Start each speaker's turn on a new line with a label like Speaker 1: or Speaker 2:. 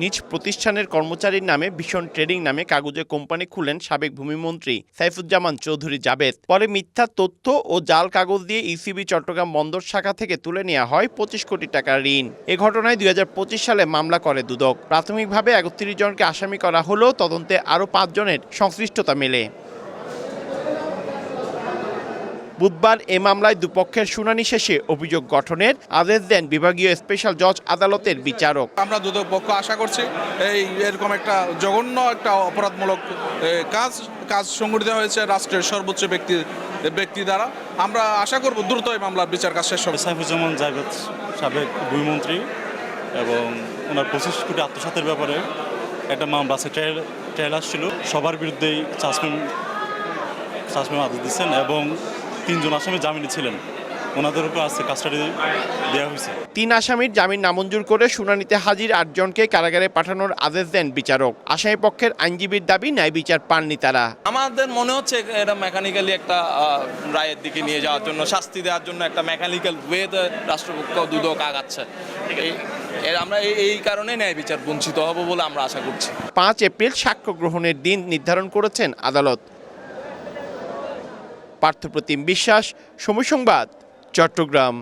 Speaker 1: নিজ প্রতিষ্ঠানের কর্মচারীর নামে ভীষণ ট্রেডিং নামে কাগজে কোম্পানি খুলেন সাবেক ভূমিমন্ত্রী সাইফুজ্জামান চৌধুরী জাবেদ। পরে মিথ্যা তথ্য ও জাল কাগজ দিয়ে ইসিবি চট্টগ্রাম বন্দর শাখা থেকে তুলে নেওয়া হয় 25 কোটি টাকার ঋণ। এ ঘটনায় 2025 সালে মামলা করে দুদক। প্রাথমিকভাবে 31 জনকে আসামি করা হলেও তদন্তে আরও 5 জনের সংশ্লিষ্টতা মেলে। বুধবার এ মামলায় দুপক্ষের শুনানি শেষে অভিযোগ গঠনের আদেশ দেন বিভাগীয় স্পেশাল জজ আদালতের বিচারক।
Speaker 2: আমরা দুদক পক্ষ আশা করছি এরকম একটা জঘন্য একটা অপরাধমূলক কাজ সংঘটিত হয়েছে রাষ্ট্রের সর্বোচ্চ ব্যক্তি দ্বারা। আমরা আশা করব দ্রুত এই মামলার বিচার কাজ শেষ হবে।
Speaker 3: সাইফুজ্জামান জাবেদ সাবেক ভূমিমন্ত্রী এবং ওনার 25 কোটি আত্মসাতের ব্যাপারে একটা মামলা আছে, ট্রায়াল আসছিল। সবার বিরুদ্ধেই সাসপেন্ড আদেশ দিচ্ছেন এবং 3 জন আসামি জামিনে ছিলেন, ওনাদের উপর আজকে কাস্টাডি দেওয়া হয়েছে।
Speaker 1: 3 আসামির জামিন নামঞ্জুর করে শুনানিতে হাজির 8 জনকে কারাগারে পাঠানোর আদেশ দেন বিচারক। আসামি পক্ষের আইনজীবীর দাবি ন্যায় বিচার পাননি তারা।
Speaker 4: আমাদের মনে হচ্ছে এটা মেকানিক্যালি একটা রায়ের দিকে নিয়ে যাওয়ার জন্য, শাস্তি দেওয়ার জন্য একটা মেকানিক্যাল ওয়েতে রাষ্ট্রপক্ষ দুদক আগাচ্ছে। আমরা এই কারণে ন্যায় বিচার বঞ্চিত হব বলে আমরা আশা করছি।
Speaker 1: 5 এপ্রিল সাক্ষ্য গ্রহণের দিন নির্ধারণ করেছেন আদালত। পার্থপ্রতিম বিশ্বাস, সময় সংবাদ, চট্টগ্রাম।